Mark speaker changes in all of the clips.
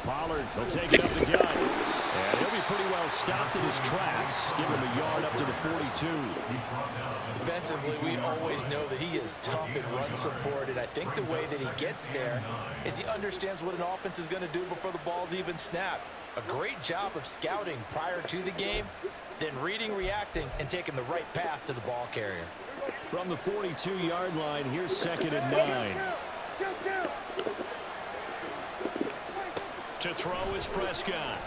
Speaker 1: Pollard will take it up the gut. And he'll be pretty well stopped in his tracks. Give him a yard up to the 42.
Speaker 2: Defensively, we always know that he is tough in run support, and I think the way that he gets there is he understands what an offense is going to do before the ball's even snapped. A great job of scouting prior to the game, then reading, reacting, and taking the right path to the ball carrier.
Speaker 1: From the 42-yard line, here's 2nd and 9. To throw is Prescott.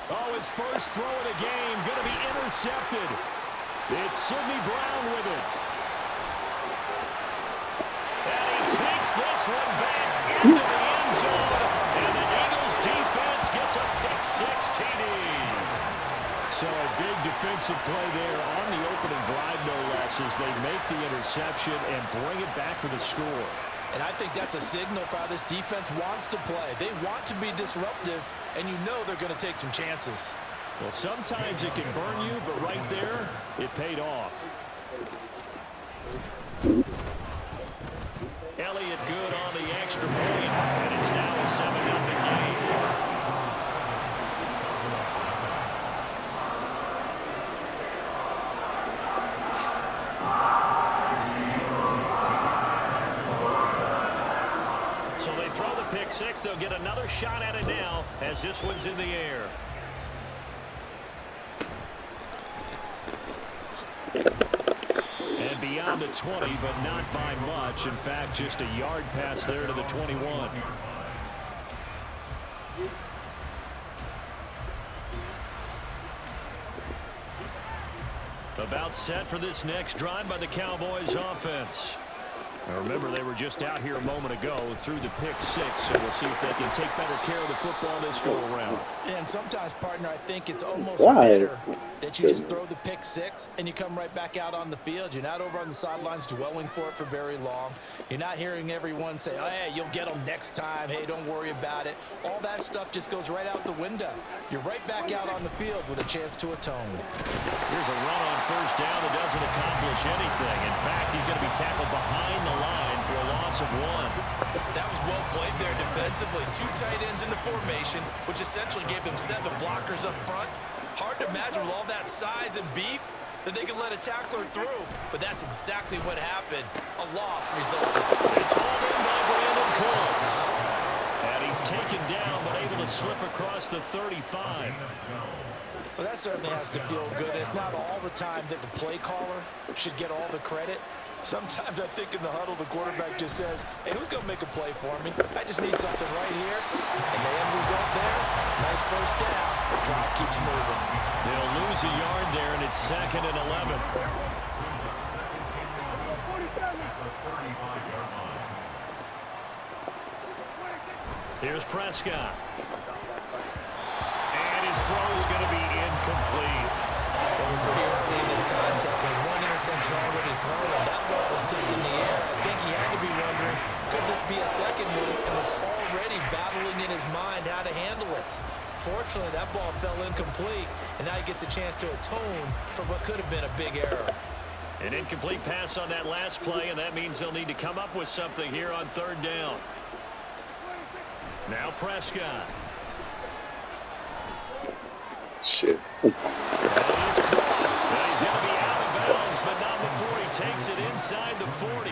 Speaker 1: Oh, his first throw of the game going to be intercepted. It's Sidney Brown with it. And he takes this one back into the end zone. And the Eagles defense gets a pick-6 TD. So a big defensive play there on the opening drive, no less, as they make the interception and bring it back for the score.
Speaker 2: And I think that's a signal for how this defense wants to play. They want to be disruptive, and you know they're going to take some chances.
Speaker 1: Well, sometimes it can burn you, but right there, it paid off. Elliott good on the extra point, and it's now a 7-0 game. So they throw the pick-6. They'll get another shot at it now as this one's in the air. And beyond the 20, but not by much. In fact, just a yard pass there to the 21. About set for this next drive by the Cowboys offense. Now remember, they were just out here a moment ago through the pick-6, so we'll see if they can take better care of the football this go-around.
Speaker 2: And sometimes, partner, I think it's almost better that you just throw the pick-6 and you come right back out on the field. You're not over on the sidelines dwelling for it for very long. You're not hearing everyone say, oh, hey, you'll get them next time. Hey, don't worry about it. All that stuff just goes right out the window. You're right back out on the field with a chance to atone.
Speaker 1: Here's a run on first down that doesn't accomplish anything. In fact, he's going to be tackled behind the line for a loss of 1.
Speaker 2: That was well played there defensively. 2 tight ends in the formation, which essentially gave them 7 blockers up front. Hard to imagine with all that size and beef that they could let a tackler through, but that's exactly what happened. A loss resulted.
Speaker 1: It's hauled in by Brandon Cooks. And he's taken down, but able to slip across the 35.
Speaker 2: Well, that certainly has to feel good. It's not all the time that the play caller should get all the credit. Sometimes I think in the huddle, the quarterback just says, hey, who's going to make a play for me? I just need something right here. And the end result there, nice first down. The drive keeps moving.
Speaker 1: They'll lose a yard there, and it's 2nd and 11. Here's Prescott. And his throw is going to be incomplete.
Speaker 2: Well, we're pretty early in this contest. With 1 interception already thrown, and that ball was tipped in the air. I think he had to be wondering, could this be a second one? And was already battling in his mind how to handle it. Fortunately, that ball fell incomplete, and now he gets a chance to atone for what could have been a big error.
Speaker 1: An incomplete pass on that last play, and that means they'll need to come up with something here on 3rd down. Now Prescott.
Speaker 3: Shit.
Speaker 1: And he's caught. Well, he's going to be out of bounds, but not before he takes it inside the 40.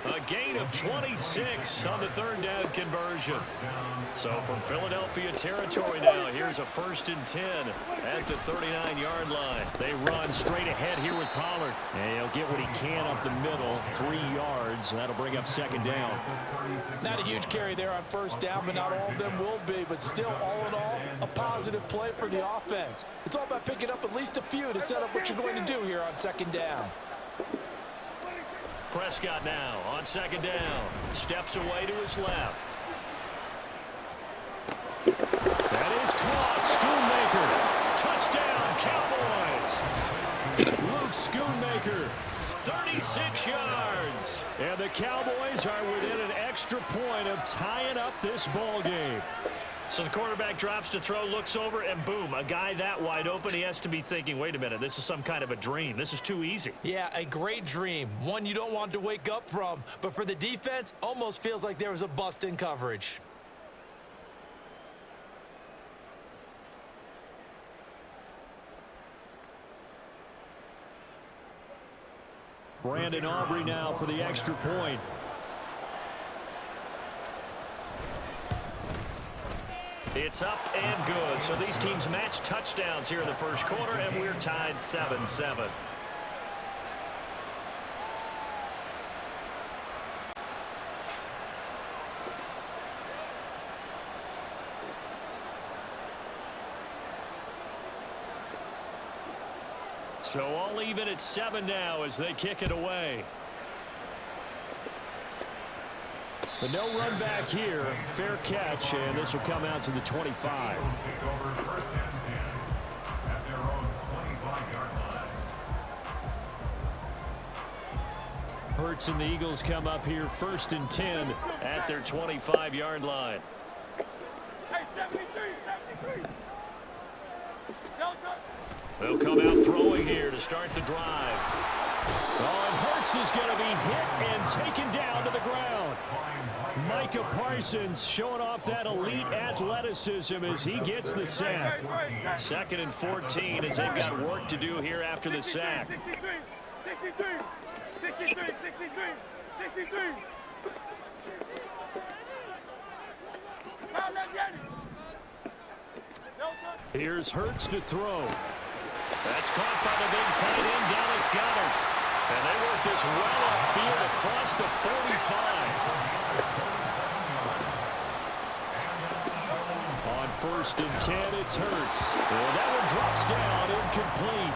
Speaker 1: A gain of 26 on the 3rd down conversion. So from Philadelphia territory now, here's a 1st and 10 at the 39-yard line. They run straight ahead here with Pollard. And he'll get what he can up the middle, 3 yards. And that'll bring up 2nd down.
Speaker 2: Not a huge carry there on 1st down, but not all of them will be. But still, all in all, a positive play for the offense. It's all about picking up at least a few to set up what you're going to do here on 2nd down.
Speaker 1: Prescott now on 2nd down. Steps away to his left. That is caught. Schoonmaker. Touchdown, Cowboys. Luke Schoonmaker 36 yards. And the Cowboys are within an extra point of tying up this ball game. So the quarterback drops to throw, looks over, and boom, a guy that wide open, he has to be thinking, wait a minute, this is some kind of a dream. This is too easy.
Speaker 2: Yeah, a great dream. One you don't want to wake up from. But for the defense, almost feels like there was a bust in coverage.
Speaker 1: Brandon Aubrey now for the extra point. It's up and good. So these teams match touchdowns here in the first quarter, and we're tied 7-7. So all even at 7 now as they kick it away. But no run back here. Fair catch, and this will come out to the 25. Hurts and the Eagles come up here 1st and 10 at their 25-yard line. They'll come out throwing here to start the drive. Oh, and Hurts is going to be hit and taken down to the ground. Micah Parsons showing off that elite athleticism as he gets the sack. 2nd and 14 as they've got work to do here after the sack.
Speaker 3: 63.
Speaker 1: Here's Hurts to throw. That's caught by the big tight end, Dallas Goedert. And they work this well upfield across the 45. On 1st and 10, it's Hurts. And that one drops down, incomplete.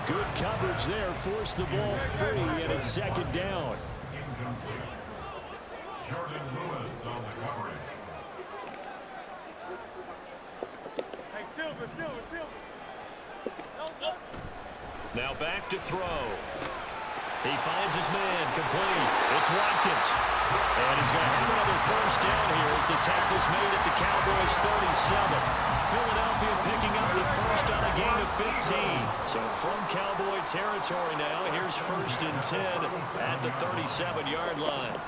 Speaker 1: Good coverage there, forced the ball free, and it's 2nd down.
Speaker 3: Jordan Lewis on the coverage. Hey, Silver.
Speaker 1: Now back to throw. He finds his man, complete. It's Watkins. And he's going to have another 1st down here as the tackle's made at the Cowboys' 37. Philadelphia picking up the 1st on a gain of 15. So from Cowboy territory now, here's 1st and 10 at the 37-yard line.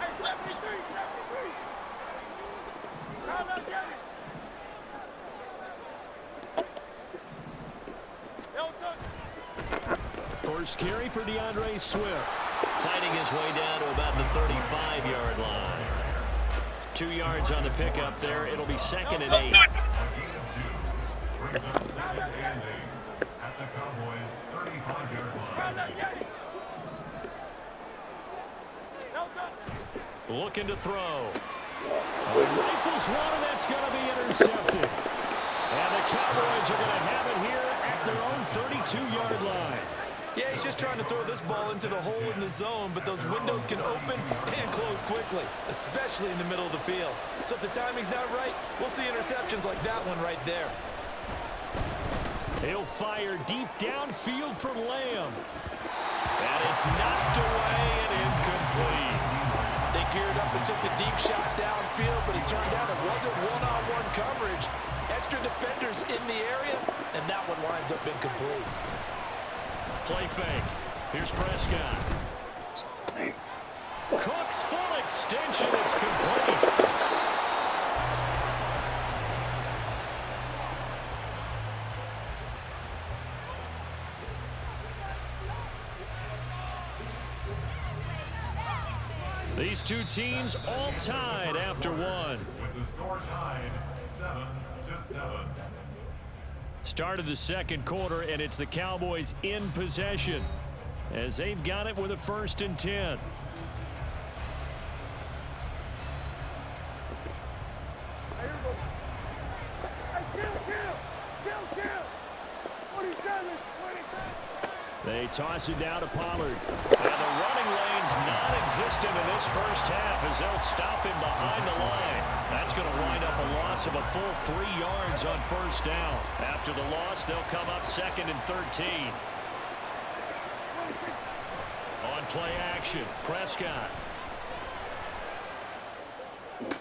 Speaker 1: First carry for DeAndre Swift. Fighting his way down to about the 35-yard line. 2 yards on the pickup there. It'll be 2nd and 8.
Speaker 3: At the Cowboys' 35-yard line.
Speaker 1: Looking to throw. Rifles one, and that's going to be intercepted. And the Cowboys are going to have it here at their own 32-yard line.
Speaker 2: Yeah, he's just trying to throw this ball into the hole in the zone, but those windows can open and close quickly, especially in the middle of the field. So if the timing's not right, we'll see interceptions like that one right there.
Speaker 1: He'll fire deep downfield for Lamb. And it's knocked away and incomplete.
Speaker 2: They geared up and took the deep shot downfield, but it turned out it wasn't one-on-one coverage. Extra defenders in the area, and that one winds up incomplete.
Speaker 1: Play fake. Here's Prescott. Cook's full extension. It's complete. These two teams all tied after one.
Speaker 3: With the score tied 7-7.
Speaker 1: Start of the second quarter, and it's the Cowboys in possession as they've got it with a 1st and 10. They toss it down to Pollard. And the running lane's non-existent in this first half as they'll stop him behind the line. That's going to wind up a loss of a full 3 yards on 1st down. After the loss, they'll come up 2nd and 13. On play action. Prescott.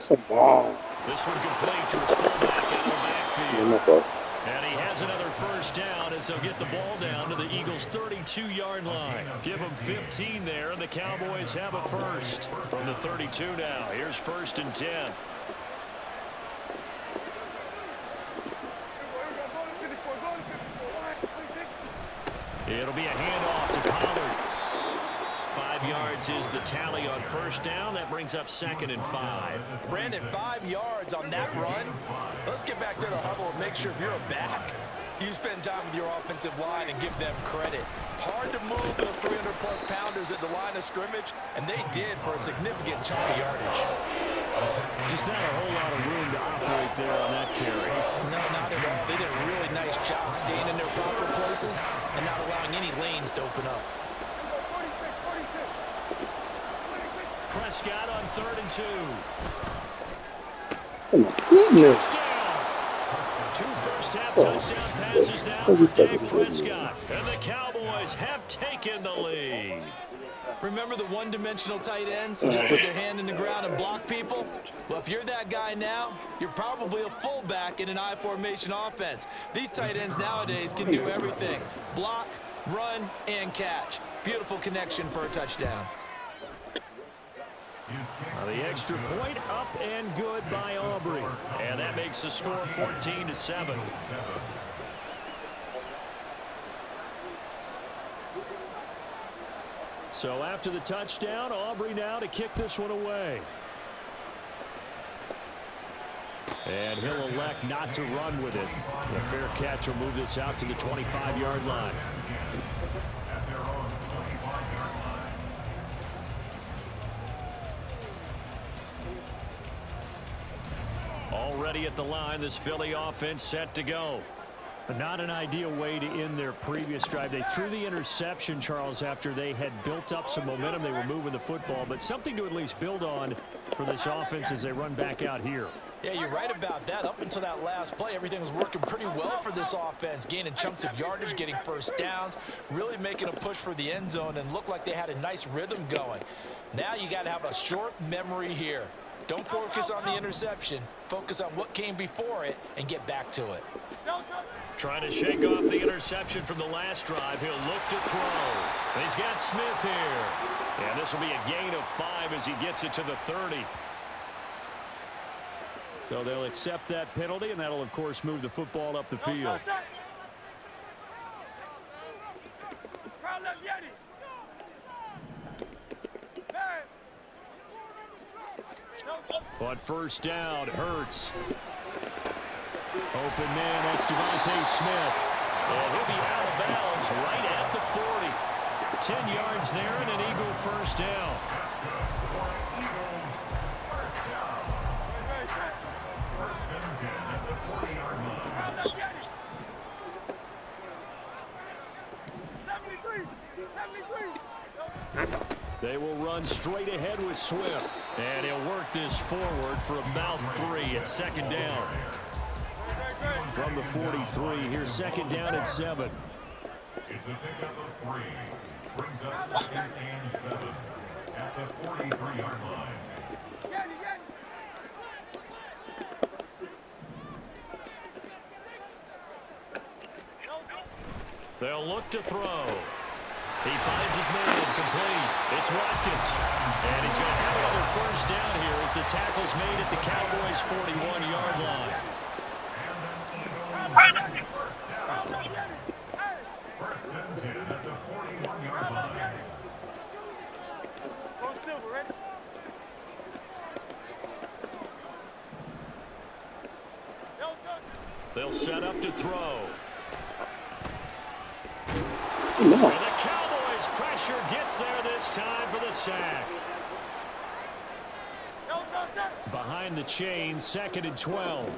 Speaker 4: Come on.
Speaker 1: This one complete to his fullback out of the backfield. And he has another first down as they'll get the ball down to the Eagles' 32-yard line. Give them 15 there, and the Cowboys have a first. From the 32 now, here's 1st and 10. It'll be a handoff to Pollard. 5 yards is the tally on first down. That brings up 2nd and 5.
Speaker 2: Brandon, 5 yards on that run. Let's get back to the huddle and make sure if you're a back, you spend time with your offensive line and give them credit. Hard to move those 300-plus pounders at the line of scrimmage, and they did for a significant chunk of yardage.
Speaker 1: Just not a whole lot of room to operate there on that carry.
Speaker 2: No, not at all. They did a really nice job staying in their proper places and not allowing any lanes to open up.
Speaker 1: Prescott on 3rd and 2.
Speaker 4: Oh my goodness.
Speaker 1: Touchdown. 2 first-half touchdown passes now for Dak Prescott. And the Cowboys have taken the lead.
Speaker 2: Remember the one-dimensional tight ends who just put their hand in the ground and block people? Well, if you're that guy now, you're probably a fullback in an I-formation offense. These tight ends nowadays can do everything. Block, run, and catch. Beautiful connection for a touchdown.
Speaker 1: The extra point up and good by Aubrey. And that makes the score 14-7. So after the touchdown, Aubrey now to kick this one away. And he'll elect not to run with it. The fair catch will move this out to the 25-yard line. Already at the line, this Philly offense set to go. Not an ideal way to end their previous drive. They threw the interception, Charles, after they had built up some momentum. They were moving the football, but something to at least build on for this offense as they run back out here.
Speaker 2: Yeah, you're right about that. Up until that last play, everything was working pretty well for this offense, gaining chunks of yardage, getting first downs, really making a push for the end zone, and looked like they had a nice rhythm going. Now you got to have a short memory here. Don't focus on the interception. Focus on what came before it and get back to it.
Speaker 1: Trying to shake off the interception from the last drive. He'll look to throw. He's got Smith here. And this will be a gain of 5 as he gets it to the 30. So they'll accept that penalty, and that'll, of course, move the football up the field. On first down, Hurts. Open man, that's Devontae Smith. And he'll be out of bounds right at the 40. 10 yards there and an Eagle first down. They will run straight ahead with Swift. And he'll work this forward for about 3 at 2nd down. From the 43, here's 2nd down at 7.
Speaker 3: It's a pickup of 3. Brings up 2nd and 7 at the 43-yard line.
Speaker 1: They'll look to throw. He finds his man complete. It's Watkins. And he's going to have another first down here as the tackle's made at the Cowboys' 41-yard line.
Speaker 3: First and 10 at the 41-yard line.
Speaker 1: They'll set up to throw.
Speaker 4: No.
Speaker 1: And the Cowboys' pressure gets there this time for the sack. Behind the chain, 2nd and 12.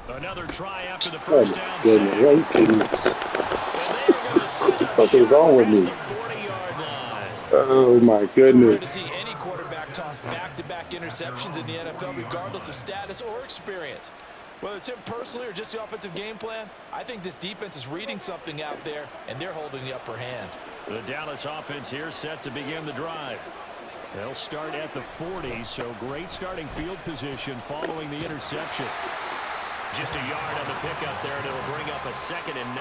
Speaker 1: Another try after the
Speaker 4: Oh
Speaker 1: first
Speaker 4: my
Speaker 1: down
Speaker 4: goodness.
Speaker 1: save.
Speaker 4: Are you kidding me?
Speaker 1: And they are going to set
Speaker 4: What the
Speaker 1: up
Speaker 4: fuck is
Speaker 1: shop
Speaker 4: wrong with
Speaker 1: at
Speaker 4: me?
Speaker 1: the 40-yard line.
Speaker 4: Oh my
Speaker 2: It's rare
Speaker 4: goodness.
Speaker 2: to see any quarterback toss back-to-back interceptions in the NFL, regardless of status or experience. Whether it's him personally or just the offensive game plan, I think this defense is reading something out there, and they're holding the upper hand.
Speaker 1: The Dallas offense here set to begin the drive. They'll start at the 40, so great starting field position following the interception. Just a yard on the pickup there, and it'll bring up a 2nd and 9.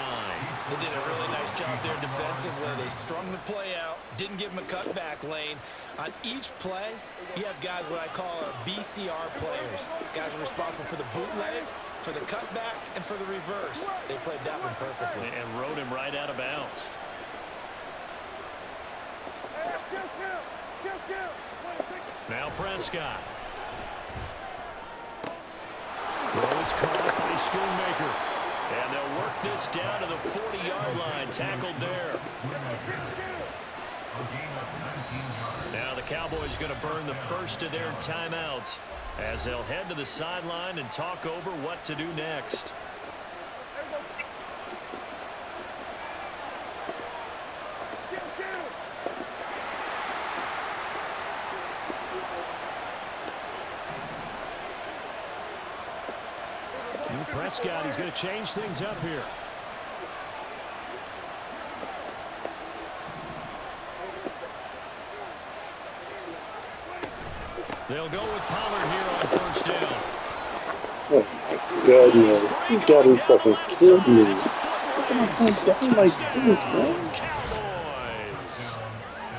Speaker 2: They did a really nice job there defensively. They strung the play out, didn't give him a cutback lane. On each play, you have guys what I call our BCR players. Guys are responsible for the bootleg, for the cutback, and for the reverse. They played that one perfectly.
Speaker 1: And rode him right out of bounds. Now Prescott. Throws caught by Schoonmaker. And they'll work this down to the 40-yard line. Tackled there. Now the Cowboys going to burn the first of their timeouts as they'll head to the sideline and talk over what to do next. Prescott is going to change things up here. They'll go with Pollard here on first down.
Speaker 4: Oh my goodness. You gotta fucking kill me. I'm like this, man.
Speaker 1: Cowboys.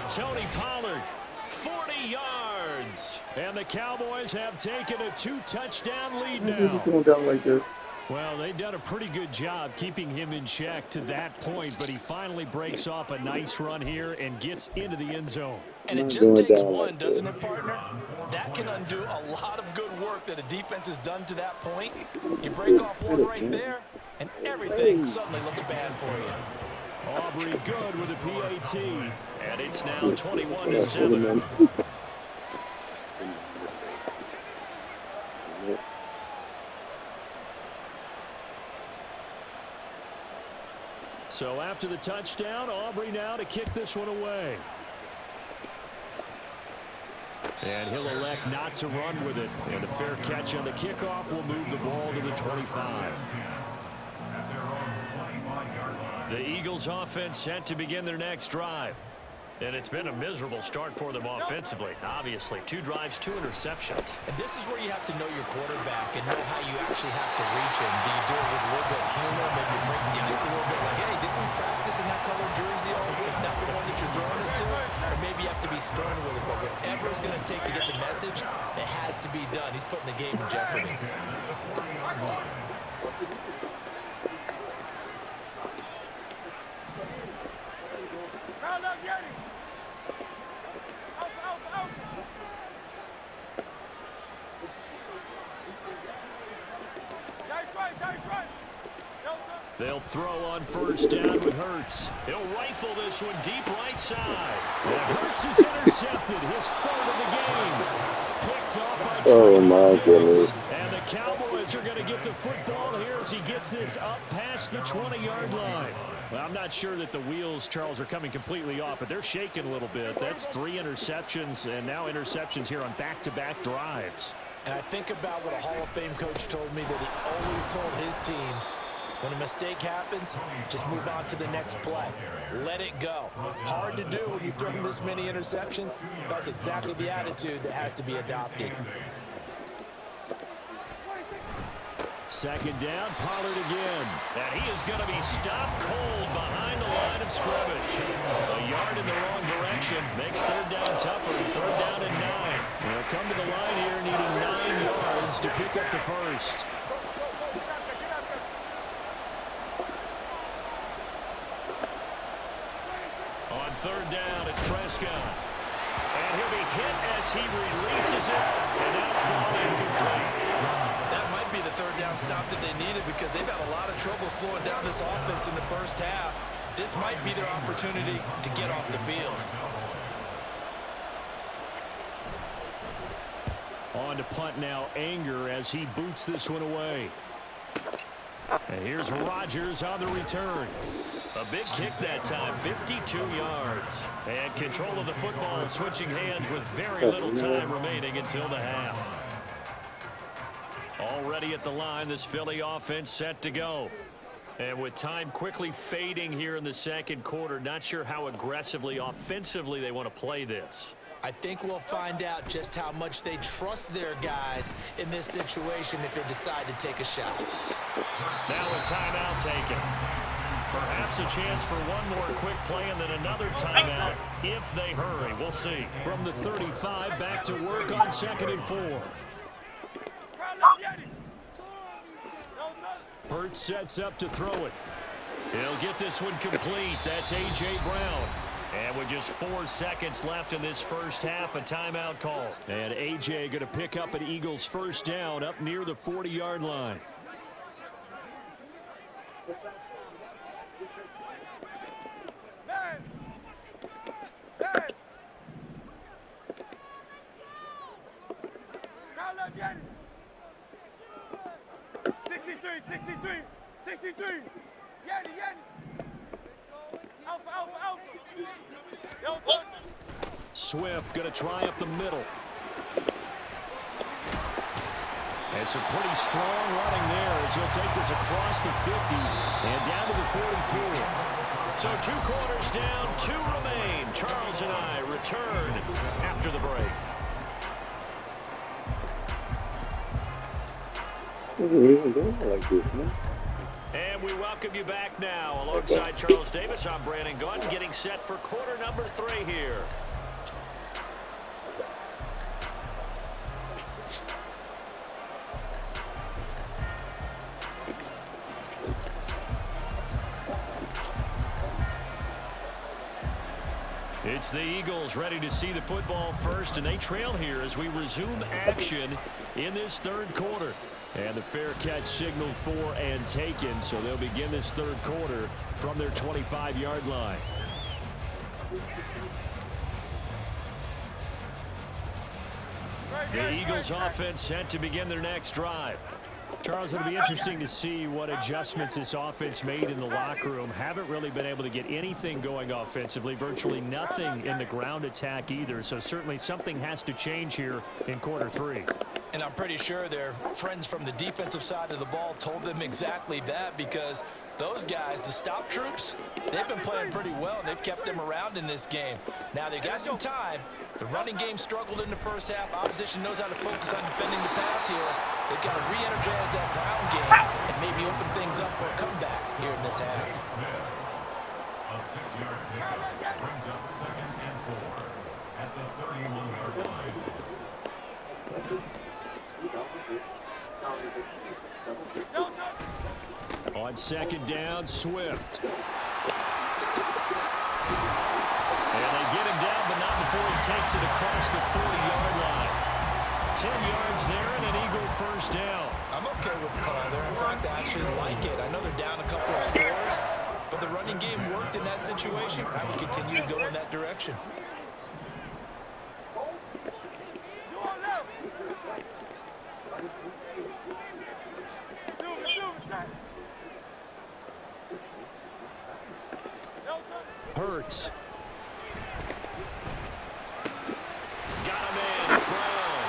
Speaker 1: Tony Pollard, 40 yards. And the Cowboys have taken a 2-touchdown lead
Speaker 4: Why are you
Speaker 1: now.
Speaker 4: going down like this?
Speaker 1: Well, they've done a pretty good job keeping him in check to that point, but he finally breaks off a nice run here and gets into the end zone.
Speaker 2: And it
Speaker 4: Not
Speaker 2: just
Speaker 4: going
Speaker 2: takes
Speaker 4: down
Speaker 2: one,
Speaker 4: like
Speaker 2: doesn't
Speaker 4: this.
Speaker 2: it, partner? That can undo a lot of good work that a defense has done to that point. You break off one right there, and everything suddenly looks bad for you.
Speaker 1: Aubrey good with a PAT, and it's now 21-7. So after the touchdown, Aubrey now to kick this one away. And he'll elect not to run with it. And a fair catch on the kickoff will move the ball to the 25. The Eagles offense set to begin their next drive. And it's been a miserable start for them offensively. Obviously, 2 drives, 2 interceptions.
Speaker 2: And this is where you have to know your quarterback and know how you actually have to reach him. Do you do it with a little bit of humor, maybe you break the ice a little bit, like, hey, didn't we practice in that color jersey all week, not the one that you're throwing it to? Or maybe you have to be stern with it, but whatever it's going to take to get the message, it has to be done. He's putting the game in jeopardy.
Speaker 1: They'll throw on first down with Hurts. He'll rifle this one deep right side. And Hurts is intercepted. His 3rd of the game. Picked off by
Speaker 4: Oh my
Speaker 1: Diggs.
Speaker 4: goodness.
Speaker 1: And the Cowboys are going to get the football here as he gets this up past the 20-yard line. Well, I'm not sure that the wheels, Charles, are coming completely off, but they're shaking a little bit. That's 3 interceptions, and now interceptions here on back-to-back drives.
Speaker 2: And I think about what a Hall of Fame coach told me that he always told his teams, when a mistake happens, just move on to the next play. Let it go. Hard to do when you've thrown this many interceptions. That's exactly the attitude that has to be adopted.
Speaker 1: 2nd down, Pollard again. And he is going to be stopped cold behind the line of scrimmage. A yard in the wrong direction makes 3rd down tougher. 3rd down and 9. They'll come to the line here needing 9 yards to pick up the first. On 3rd down, it's Prescott. And he'll be hit as he releases it. And now fall incomplete.
Speaker 2: That might be the 3rd down stop that they needed because they've had a lot of trouble slowing down this offense in the first half. This might be their opportunity to get off the field.
Speaker 1: On on to punt now. Anger as he boots this one away. And here's Rodgers on the return. A big kick that time, 52 yards. And control of the football switching hands with very little time remaining until the half. Already at the line, this Philly offense set to go. And with time quickly fading here in the second quarter, not sure how aggressively, offensively they want to play this.
Speaker 2: I think we'll find out just how much they trust their guys in this situation if they decide to take a shot.
Speaker 1: Now a timeout taken. Perhaps a chance for one more quick play and then another timeout if they hurry. We'll see. From the 35, back to work on 2nd and 4. Hurts sets up to throw it. He'll get this one complete. That's A.J. Brown. And with just 4 seconds left in this first half, a timeout call. And A.J. going to pick up an Eagles first down up near the 40-yard line. Swift going to try up the middle. And some pretty strong running there as he'll take this across the 50 and down to the 44. So 2 quarters down, 2 remain. Charles and I return after the break.
Speaker 4: Like this, man.
Speaker 1: And we welcome you back now. Alongside Charles Davis, I'm Brandon Gunn, getting set for quarter number 3 here. It's the Eagles ready to see the football first, and they trail here as we resume action in this third quarter. And the fair catch signaled for and taken, so they'll begin this third quarter from their 25-yard line. The Eagles offense set to begin their next drive. Charles, it'll be interesting to see what adjustments this offense made in the locker room. Haven't really been able to get anything going offensively, virtually nothing in the ground attack either. So certainly something has to change here in quarter 3.
Speaker 2: And I'm pretty sure their friends from the defensive side of the ball told them exactly that, because those guys, the stop troops, they've been playing pretty well, and they've kept them around in this game. Now, they got some time. The running game struggled in the first half. Opposition knows how to focus on defending the pass here. They've got to re-energize that ground game and maybe open things up for a comeback here in this half.
Speaker 3: A 6-yard pickup brings up 2nd and 4 at the 31-yard line.
Speaker 1: On 2nd down, Swift. And they get him down, but not before he takes it across the 40-yard line. 10 yards there and an Eagle first down.
Speaker 2: I'm okay with the call there. In fact, I actually like it. I know they're down a couple of scores, but the running game worked in that situation. I would continue to go in that direction.
Speaker 1: Hurts. Got him in. It's Brown.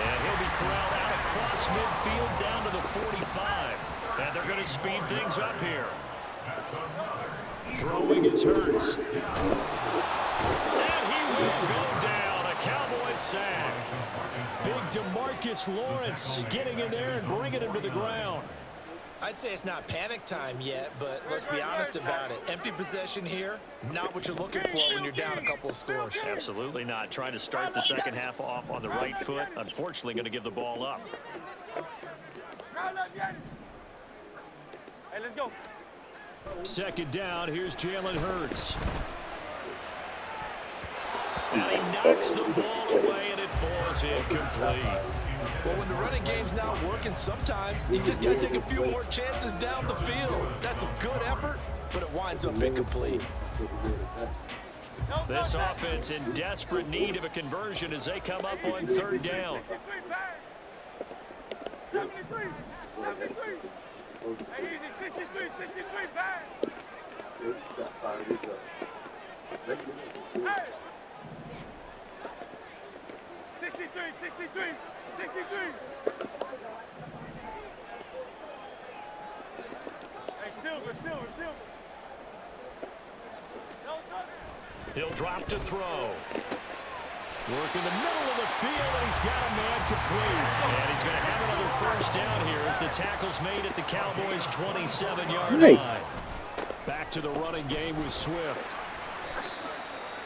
Speaker 1: And he'll be corralled out across midfield down to the 45. And they're going to speed things up here. Throwing is Hurts. And he will go down. A Cowboys sack. Big DeMarcus Lawrence getting in there and bringing him to the ground.
Speaker 2: I'd say it's not panic time yet, but let's be honest about it. Empty possession here, not what you're looking for when you're down a couple of scores.
Speaker 1: Absolutely not. Trying to start the second half off on the right foot. Unfortunately, going to give the ball up.
Speaker 5: Hey, let's go.
Speaker 1: 2nd down. Here's Jalen Hurts. And he knocks the ball away, and it falls incomplete.
Speaker 2: Well, when the running game's not working, sometimes you just got to take a few more chances down the field. That's a good effort, but it winds up incomplete.
Speaker 1: This offense in desperate need of a conversion as they come up on third down. He'll drop to throw. Work in the middle of the field, and he's got a man complete. And he's going to have another first down here as the tackle's made at the Cowboys' 27-yard line. Back to the running game with Swift.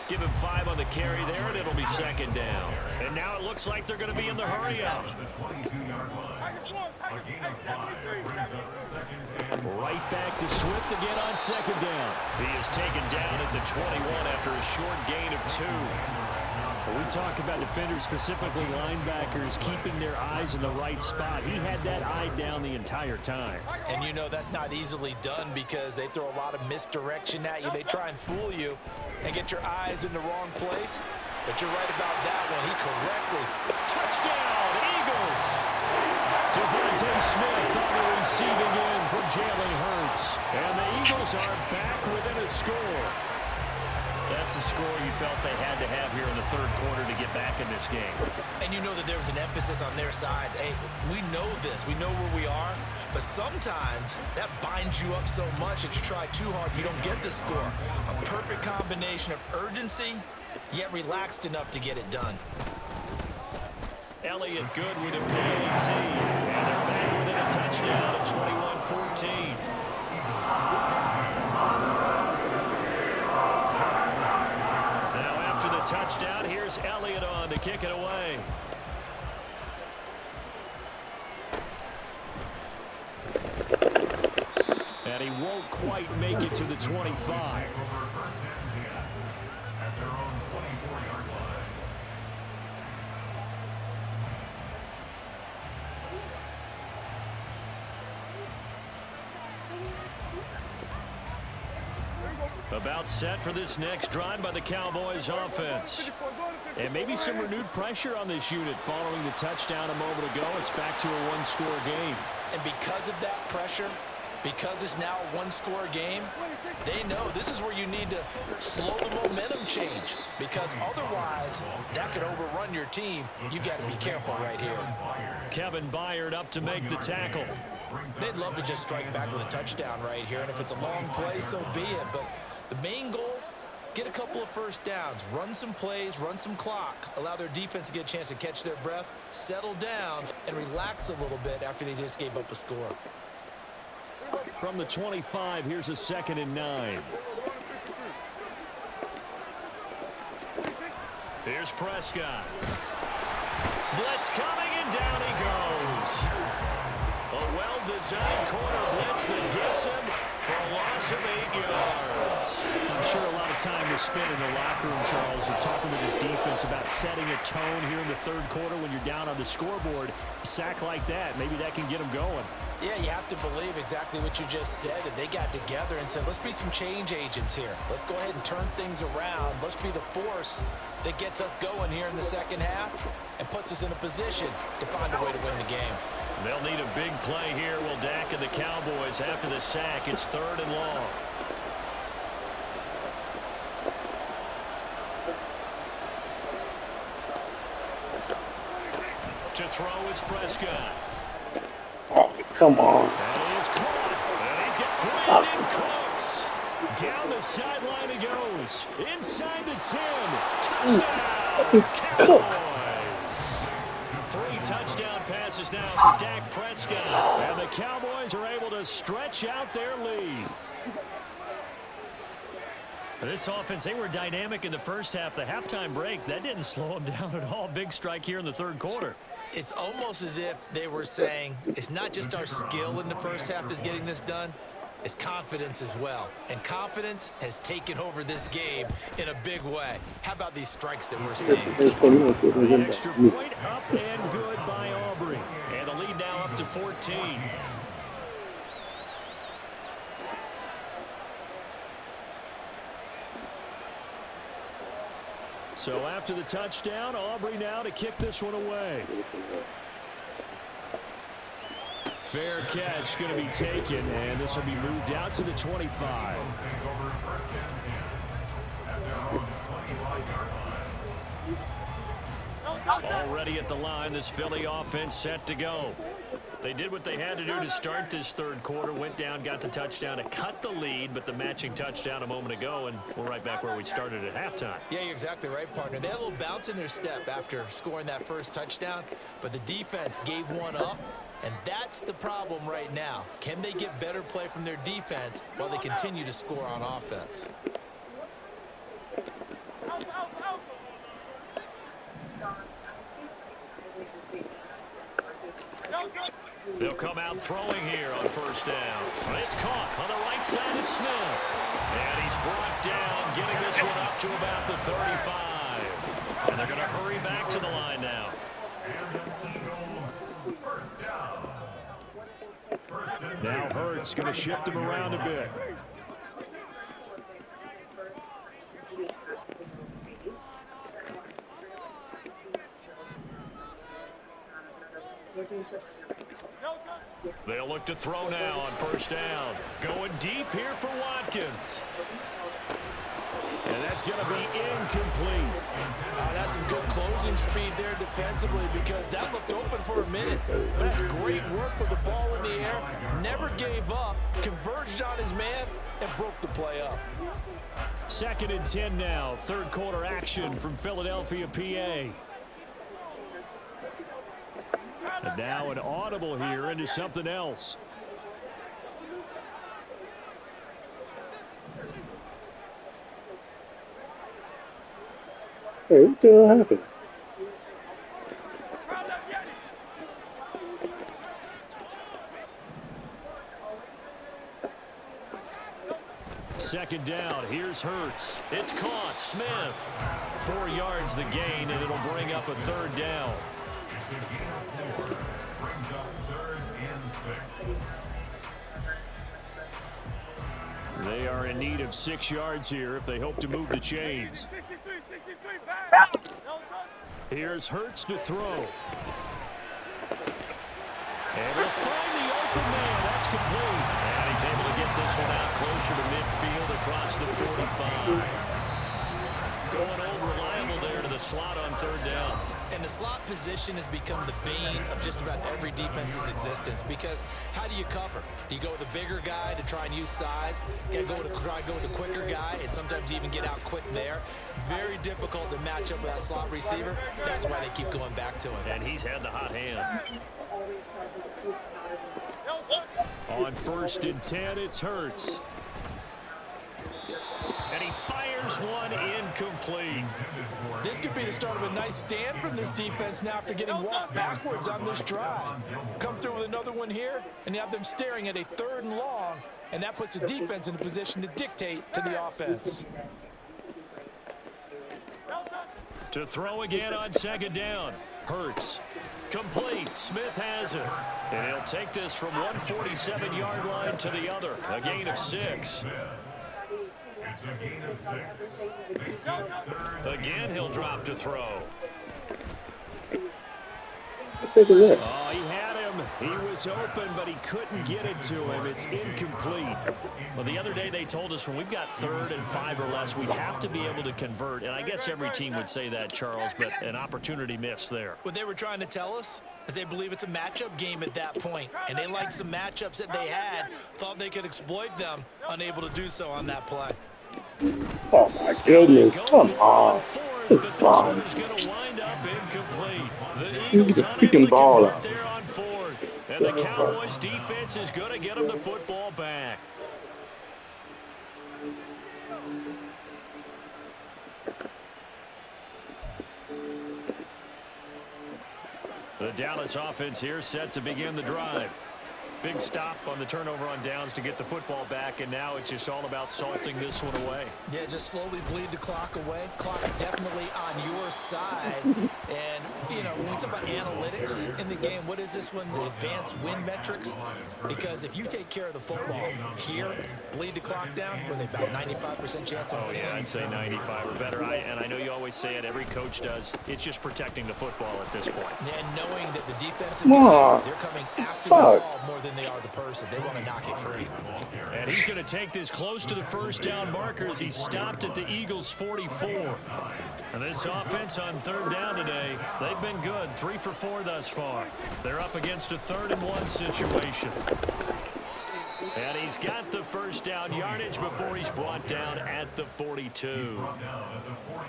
Speaker 1: Give him 5 on the carry there, and it'll be second down. And now it looks like they're going to be in the hurry-up. Right back to Swift again on second down. He is taken down at the 21 after a short gain of 2. We talk about defenders, specifically linebackers, keeping their eyes in the right spot. He had that eye down the entire time.
Speaker 2: And you know that's not easily done because they throw a lot of misdirection at you. They try and fool you and get your eyes in the wrong place. But you're right about that one. He correctly. Touchdown, Eagles! Devontae Smith on the receiving end for Jalen Hurts. And the Eagles are back within a score. That's a score you felt they had to have here in the third quarter to get back in this game. And you know that there was an emphasis on their side. Hey, we know this. We know where we are. But sometimes that binds you up so much that you try too hard, you don't get the score. A perfect combination of urgency, yet relaxed enough to get it done.
Speaker 1: Elliott good with a PAT. And they're back within a touchdown at 21-14. Touchdown. Here's Elliott on to kick it away. And he won't quite make it to the 25. About set for this next drive by the Cowboys offense. And maybe some renewed pressure on this unit following the touchdown a moment ago. It's back to a one-score game.
Speaker 2: And because of that pressure, because it's now a one-score game, they know this is where you need to slow the momentum change. Because otherwise, that could overrun your team. You've got to be careful right here.
Speaker 1: Kevin Byard up to make the tackle.
Speaker 2: They'd love to just strike back with a touchdown right here. And if it's a long play, so be it. But the main goal, get a couple of first downs, run some plays, run some clock, allow their defense to get a chance to catch their breath, settle down, and relax a little bit after they just gave up a score.
Speaker 1: From the 25, here's a 2nd and 9. Here's Prescott. Blitz coming, and down he goes. A well-designed corner blitz that gets him for a loss of 8 yards. I'm sure a lot of time was spent in the locker room, Charles, and talking with his defense about setting a tone here in the third quarter when you're down on the scoreboard. A sack like that, maybe that can get them going.
Speaker 2: Yeah, you have to believe exactly what you just said, that they got together and said, let's be some change agents here. Let's go ahead and turn things around. Let's be the force that gets us going here in the second half and puts us in a position to find a way to win the game.
Speaker 1: They'll need a big play here. Will Dak and the Cowboys after the sack. It's 3rd and long. To throw is Prescott.
Speaker 4: Oh, come on.
Speaker 1: And he is caught. And he's got Brandon Cooks. Down the sideline he goes. Inside the 10. Touchdown, Cowboys. 3 touchdown passes now for Dak Prescott. And the Cowboys are able to stretch out their lead. This offense, they were dynamic in the first half. The halftime break, that didn't slow them down at all. Big strike here in the third quarter.
Speaker 2: It's almost as if they were saying, it's not just our skill in the first half that's getting this done, it's confidence as well. And confidence has taken over this game in a big way. How about these strikes that we're seeing?
Speaker 1: Extra point up and good by Aubrey. And the lead now up to 14. So after the touchdown, Aubrey now to kick this one away. Fair catch going to be taken, and this will be moved out to the 25. Already at the line, this Philly offense set to go. They did what they had to do to start this third quarter, went down, got the touchdown to cut the lead, but the matching touchdown a moment ago, and we're right back where we started at halftime.
Speaker 2: Yeah, you're exactly right, partner. They had a little bounce in their step after scoring that first touchdown, but the defense gave one up, and that's the problem right now. Can they get better play from their defense while they continue to score on offense?
Speaker 1: They'll come out throwing here on first down. It's caught on the right side. It's Smith. And he's brought down, getting this one up to about the 35. And they're going to hurry back to the line now. Now Hurts going to shift him around a bit. They'll look to throw now on first down. Going deep here for Watkins. And that's going to be incomplete.
Speaker 2: That's some good closing speed there defensively because that looked open for a minute. But that's great work with the ball in the air. Never gave up, converged on his man, and broke the play up.
Speaker 1: 2nd and 10 now. Third quarter action from Philadelphia, PA. And now an audible here into something else.
Speaker 4: Hey, what the hell happened?
Speaker 1: Second down. Here's Hurts. It's caught. Smith. 4 yards the gain, and it'll bring up a third down.
Speaker 3: Brings up 3rd and 6.
Speaker 1: They are in need of 6 yards here if they hope to move the chains. Here's Hurts to throw. And we'll find the open man. That's complete. And he's able to get this one out closer to midfield across the 45. Going old reliable there to the slot on third down.
Speaker 2: And the slot position has become the bane of just about every defense's existence because how do you cover? Do you go with a bigger guy to try and use size? You gotta try and go with a quicker guy, and sometimes you even get out quick there. Very difficult to match up with that slot receiver. That's why they keep going back to him.
Speaker 1: And he's had the hot hand. On 1st and 10, it's Hurts. And he fires one incomplete.
Speaker 2: This could be the start of a nice stand from this defense now after getting walked backwards on this drive. Come through with another one here, and you have them staring at a 3rd and long, and that puts the defense in a position to dictate to the offense.
Speaker 1: To throw again on 2nd down. Hurts. Complete. Smith has it. And he'll take this from 147-yard line to the other. A gain of 6.
Speaker 3: It's a gain of 6.
Speaker 1: Again, he'll drop to throw.
Speaker 4: Take a look.
Speaker 1: Oh, he had him. He was open, but he couldn't get it to him. It's incomplete. Well, the other day they told us when we've got 3rd and 5 or less, we have to be able to convert. And I guess every team would say that, Charles, but an opportunity missed there.
Speaker 2: What they were trying to tell us is they believe it's a matchup game at that point, and they liked some matchups that they had, thought they could exploit them, unable to do so on that play.
Speaker 4: Oh my goodness, come on.
Speaker 1: But this one is going to wind up incomplete. The
Speaker 4: You
Speaker 1: Eagles
Speaker 4: get the
Speaker 1: unable
Speaker 4: freaking
Speaker 1: to
Speaker 4: ball
Speaker 1: convert
Speaker 4: out.
Speaker 1: there on 4th. And the Cowboys defense is going to get them the football back. The Dallas offense here set to begin the drive. Big stop on the turnover on downs to get the football back, and now it's just all about salting this one away.
Speaker 2: Yeah, just slowly bleed the clock away. Clock's definitely on your side. And, you know, when we talk about analytics in the game, what is this one? Advanced win metrics? Because if you take care of the football here, bleed the clock down, were they about 95% chance of winning?
Speaker 1: Yeah, I'd say 95 or better. And I know you always say it, every coach does. It's just protecting the football at this point.
Speaker 2: And knowing that the defensive guys, they're coming after the ball more than they are the person. They want to knock it free.
Speaker 1: And he's going to take this close to the first down marker as he stopped at the Eagles' 44. And this offense on third down today, they've been good. 3 for 4 thus far. They're up against a 3rd-and-1 situation. And he's got the first down yardage before he's brought down at the 42.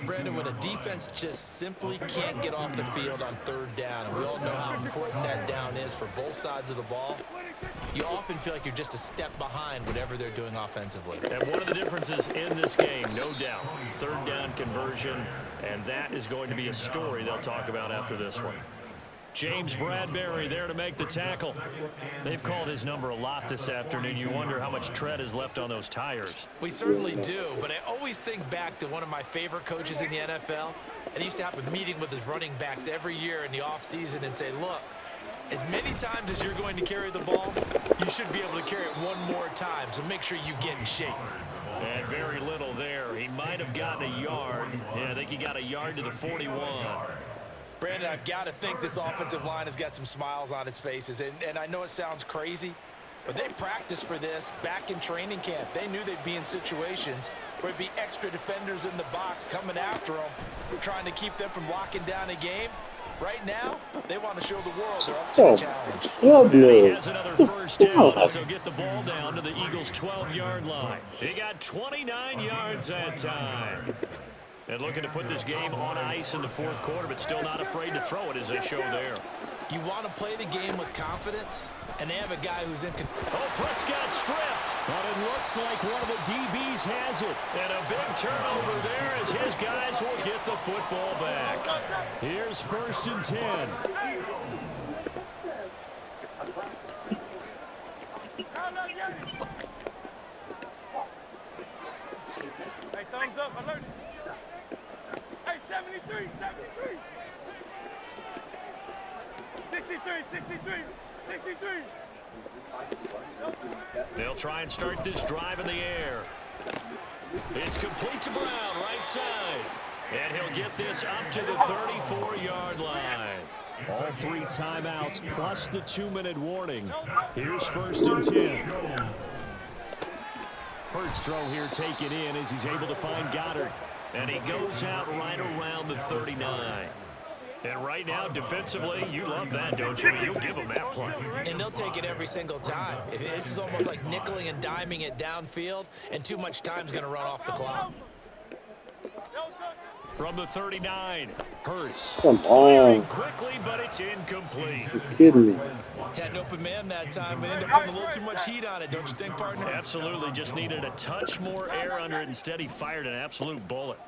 Speaker 2: Brandon, when a defense just simply can't get off the field on third down, and we all know how important that down is for both sides of the ball, you often feel like you're just a step behind whatever they're doing offensively.
Speaker 1: And one of the differences in this game, no doubt, third down conversion, and that is going to be a story they'll talk about after this one. James Bradbury there to make the tackle. They've called his number a lot this afternoon. You wonder how much tread is left on those tires.
Speaker 2: We certainly do, but I always think back to one of my favorite coaches in the NFL, and he used to have a meeting with his running backs every year in the offseason and say, look, as many times as you're going to carry the ball, you should be able to carry it one more time, so make sure you get in shape.
Speaker 1: And very little there. He might have gotten a yard. Yeah, I think he got a yard to the 41.
Speaker 2: Brandon, I've got to think this offensive line has got some smiles on its faces. And I know it sounds crazy, but they practiced for this back in training camp. They knew they'd be in situations where it'd be extra defenders in the box coming after them, trying to keep them from locking down a game. Right now, they want to show the world they're up to the challenge.
Speaker 1: He has another first down, so get the ball down to the Eagles' 12-yard line. He got 29 yards that time. And looking to put this game on ice in the 4th quarter, but still not afraid to throw it as they show there.
Speaker 2: You want to play the game with confidence, and they have a guy who's in control.
Speaker 1: Oh, Prescott stripped. But it looks like one of the DBs has it. And a big turnover there as his guys will get the football back. Here's 1st and 10.
Speaker 5: Hey, thumbs up, alert. Hey, 73, 73. 63, 63, 63.
Speaker 1: They'll try and start this drive in the air. It's complete to Brown, right side. And he'll get this up to the 34-yard line. All 3 timeouts plus the 2-minute warning. Here's 1st and 10. Hurts throw here taken in as he's able to find Goddard. And he goes out right around the 39. And right now, defensively, you love that, don't you? You'll give them that play.
Speaker 2: And they'll take it every single time. This is almost like nickeling and diming it downfield, and too much time's going to run off the clock.
Speaker 1: From the 39, Hurts.
Speaker 4: Come on.
Speaker 1: Quickly, but it's incomplete.
Speaker 4: You're kidding me.
Speaker 2: Had an open man that time, but ended up putting a little too much heat on it, don't you think, partner?
Speaker 1: Absolutely. Just needed a touch more air under it. Instead, he fired an absolute bullet.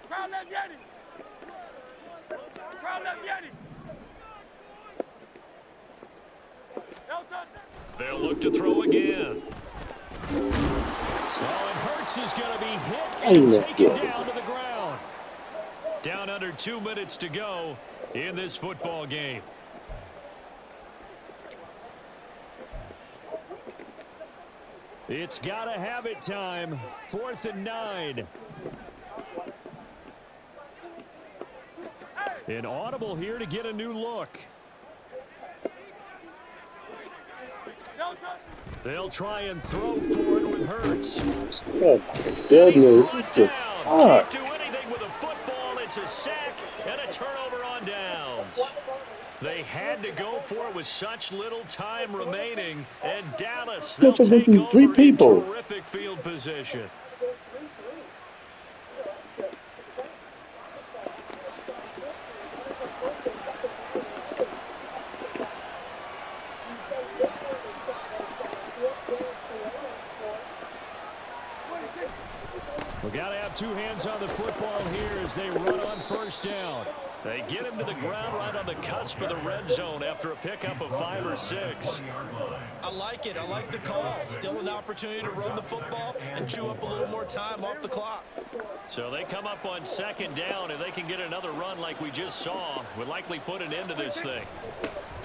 Speaker 5: Crowd left Yeti. Crowd left Yeti.
Speaker 1: They'll look to throw again. Well, and Hurts is going to be hit and taken down to the ground. Down under 2 minutes to go in this football game. It's got to have it time. 4th and 9. An audible here to get a new look. They'll try and throw for it with Hurts.
Speaker 4: Oh, goodness. What the
Speaker 1: Can't
Speaker 4: fuck?
Speaker 1: do anything with a football. It's a sack and a turnover on downs. They had to go for it with such little time remaining. And Dallas, they'll take over
Speaker 4: 3 people.
Speaker 1: Terrific field position. We got to have 2 hands on the football here as they run on 1st down. They get him to the ground right on the cusp of the red zone after a pickup of 5 or 6.
Speaker 2: I like it. I like the call. Still an opportunity to run the football and chew up a little more time off the clock.
Speaker 1: So they come up on 2nd down. If they can get another run like we just saw, would likely put an end to this thing.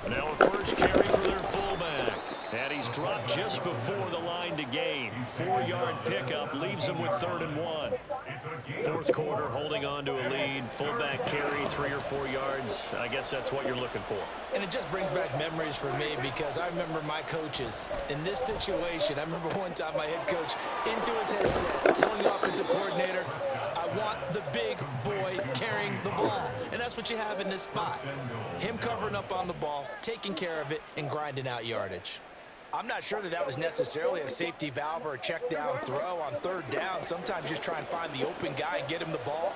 Speaker 1: Now a first carry for their fullback. And he's dropped just before the line to gain. 4-yard pickup leaves him with 3rd and 1. 4th quarter, holding on to a lead. Fullback carry, 3 or 4 yards. I guess that's what you're looking for.
Speaker 2: And it just brings back memories for me because I remember my coaches in this situation. I remember one time my head coach into his headset telling the offensive coordinator, I want the big boy carrying the ball. And that's what you have in this spot. Him covering up on the ball, taking care of it, and grinding out yardage. I'm not sure that was necessarily a safety valve or a check down throw on 3rd down. Sometimes just try and find the open guy and get him the ball.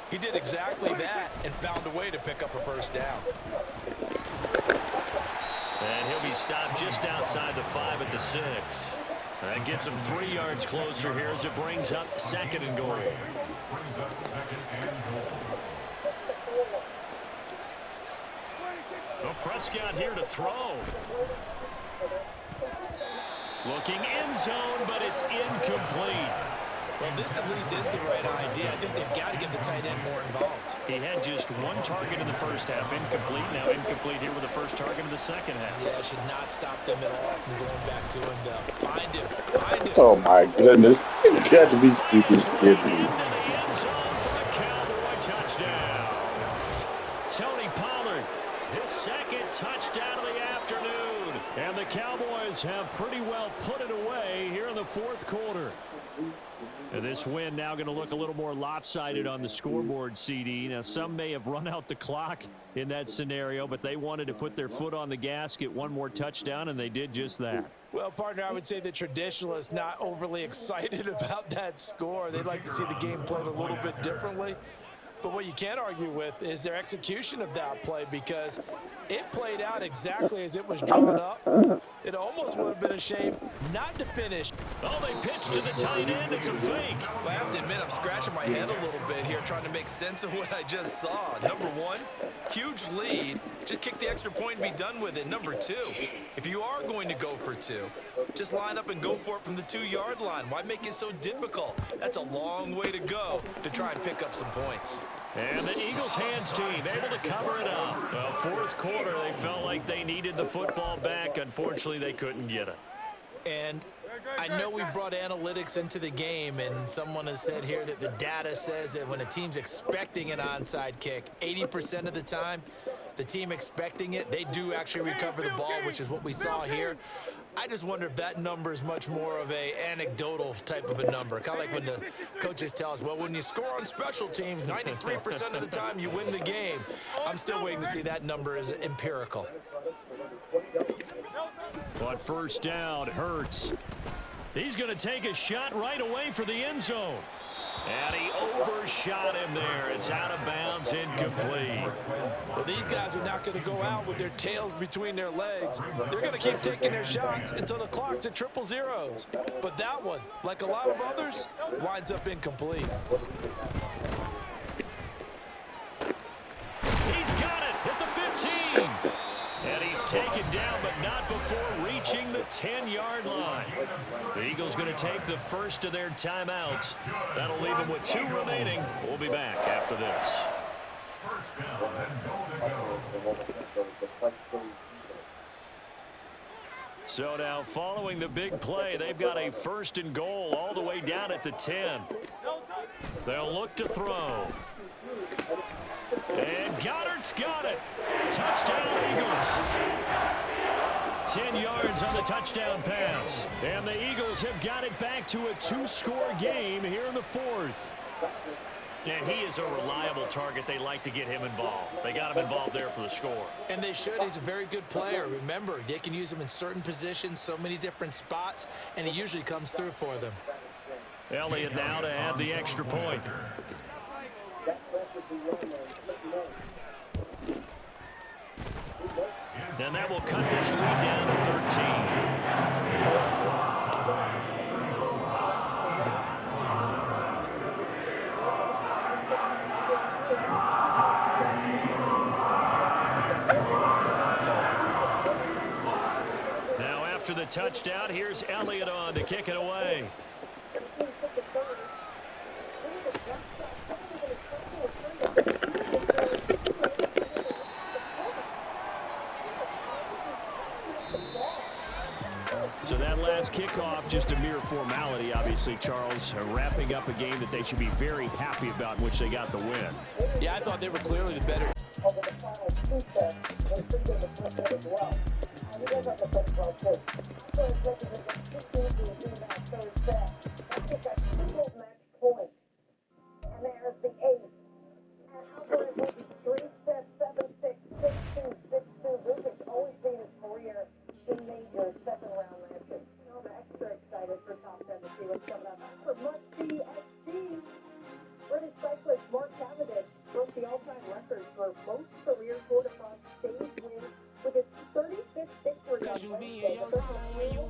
Speaker 2: He did exactly that and found a way to pick up a 1st down.
Speaker 1: And he'll be stopped just outside the 5 at the 6. That gets him 3 yards closer here as it brings up 2nd and goal. Well, Prescott here to throw. Looking end zone, but it's incomplete.
Speaker 2: Well, this at least is the right idea. I think they've got to get the tight end more involved.
Speaker 1: He had just 1 target in the first half, incomplete. Now incomplete here with the first target in the second half.
Speaker 2: Yeah, should not stop them at all from going back to him, though. Find him. Find him.
Speaker 4: Oh, my goodness. You got to be kidding me.
Speaker 1: Into the end zone for the Cowboy touchdown. Tony Pollard, his 2nd touchdown of the afternoon. And the Cowboys have pretty well put it away here in the 4th quarter. And this win now going to look a little more lopsided on the scoreboard, CD. Now, some may have run out the clock in that scenario, but they wanted to put their foot on the gas, get 1 more touchdown, and they did just that.
Speaker 2: Well, partner, I would say the traditionalists not overly excited about that score. They'd like to see the game played a little bit differently. But what you can't argue with is their execution of that play because it played out exactly as it was drawn up. It almost would have been a shame not to finish.
Speaker 1: Oh, they pitched to the tight end. It's a fake.
Speaker 2: Well, I have to admit, I'm scratching my head a little bit here trying to make sense of what I just saw. Number 1, huge lead. Just kick the extra point and be done with it. Number 2, if you are going to go for 2, just line up and go for it from the 2-yard line. Why make it so difficult? That's a long way to go to try and pick up some points.
Speaker 1: And the Eagles hands team able to cover it up. Well, 4th quarter, they felt like they needed the football back. Unfortunately, they couldn't get it.
Speaker 2: And I know we brought analytics into the game, and someone has said here that the data says that when a team's expecting an onside kick, 80% of the time, the team expecting it, they do actually recover the ball, which is what we saw here. I just wonder if that number is much more of a anecdotal type of a number. Kind of like when the coaches tell us, well, when you score on special teams, 93% of the time you win the game. I'm still waiting to see that number is empirical.
Speaker 1: But 1st down, Hurts. He's going to take a shot right away for the end zone. And he overshot him there. It's out of bounds, incomplete.
Speaker 2: Well, these guys are not going to go out with their tails between their legs. They're going to keep taking their shots until the clock's at 000. But that one, like a lot of others, winds up incomplete.
Speaker 1: He's got it at the 15. And he's taken down, but not before reaching the 10-yard line. The Eagles going to take the first of their timeouts. That'll leave them with 2 remaining. We'll be back after this.
Speaker 3: First down and goal to go.
Speaker 1: So now following the big play, they've got a 1st and goal all the way down at the 10. They'll look to throw. And Goddard's got it. Touchdown, Eagles. 10 yards on the touchdown pass. And the Eagles have got it back to a 2-score game here in the 4th. And he is a reliable target. They like to get him involved. They got him involved there for the score.
Speaker 2: And they should. He's a very good player. Remember, they can use him in certain positions, so many different spots, and he usually comes through for them.
Speaker 1: Elliott now to add the extra point. And that will cut this lead down to 13. for the touchdown. Here's Elliott on to kick it away. So that last kickoff, just a mere formality, obviously, Charles, wrapping up a game that they should be very happy about in which they got the win.
Speaker 2: Yeah, I thought they were clearly the better.
Speaker 6: Over the final two sets, they pregame the first set as well. You guys have to play well too. After it's looking at the 15 in that third set, that's just a single match point. And there's the ace. And Albert is looking straight set 7-6, 6-2, 6-2. Rubik's always been his career in major second round matches. I'm extra excited for top 10 to see what's coming up. For Must See British cyclist Mark Cavendish broke the all-time record for most career Tour de France stage wins with his 35th victory on Wednesday. The first of the year,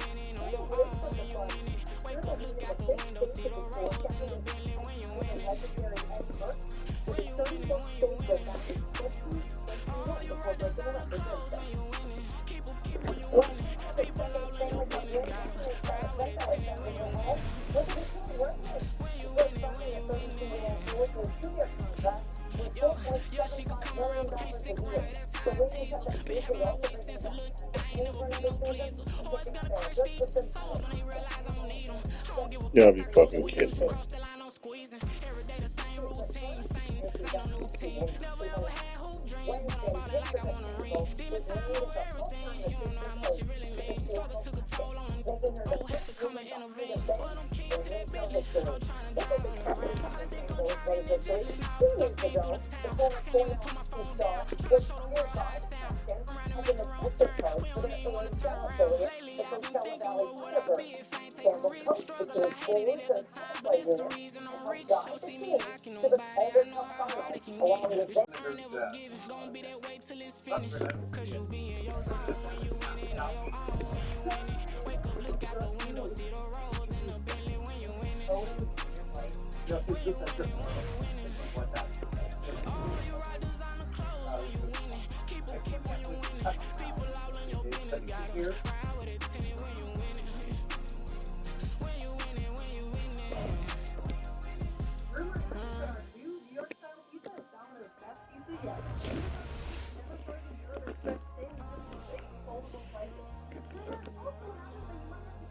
Speaker 6: Wake up, look out the window, see the rose in the Bentley when you win it. Legendary Ed Burke with his 35th stage win back in 2021 before breaking the record this time. Well, people love when you win it, got a crowd with it, when you win it. Look at the team working it. We're signing a 32-year-old with a 2-year contract with $4.75 million a year. The Wings have a big also bringing back. He's running the season. Just with them
Speaker 4: Yeah, I'll be fucking kidding me.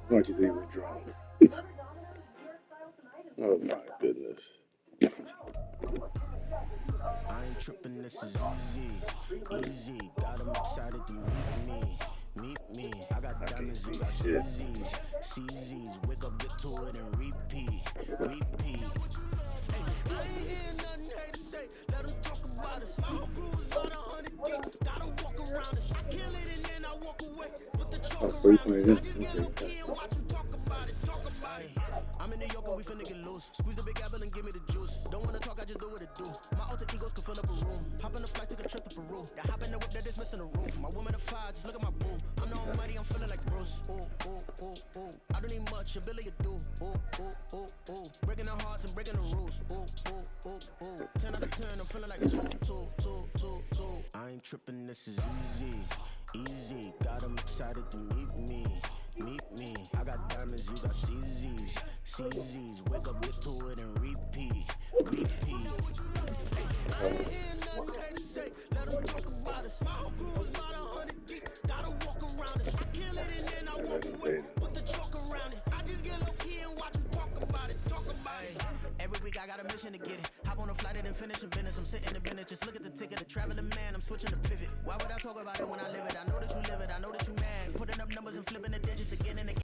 Speaker 4: What do you think we drunk? Oh my goodness.
Speaker 7: I ain't tripping, this is easy, got them excited to meet me, I got diamonds, you got CZs, wake up, get to it and repeat, hey, I ain't hear nothing hate to say, let them talk about us, my whole crew is on 100 deep, gotta walk around us, I kill it and then I walk away, put the chalk around it, I just get low key and watch them talk about it, I'm in New York and we finna get loose. Squeeze the big apple and give me the juice. Don't wanna talk, I just do what it do. My alter egos can fill up a room. Hop on the flight, take a trip to Peru. The hop in the whip that is missing the roof. My woman a fire, just look at my boo. I'm no money, I'm feeling like Bruce. Ooh. I don't need much, ability to do. Ooh. Breaking the hearts and breaking the rules. Ooh. 10 out of 10, I'm feeling like two. I ain't tripping, this is easy. Got them excited to meet me. I got diamonds, you got CZs, wake up, get to it and repeat. I ain't hear nothing hate to say, let them talk about us. My whole crew is about 100 deep, gotta walk around us. I kill it and then I walk away, put the chalk around it. I just get low key and watch them talk about it. Every week I got a mission to get it. Hop on a flight and finish in business. I'm sitting in business, just look at the ticket. A traveling man, I'm switching the pivot. Why would I talk about it when I live it? I know that you live it, I know that you mad. Putting up numbers and flipping the digits again and again.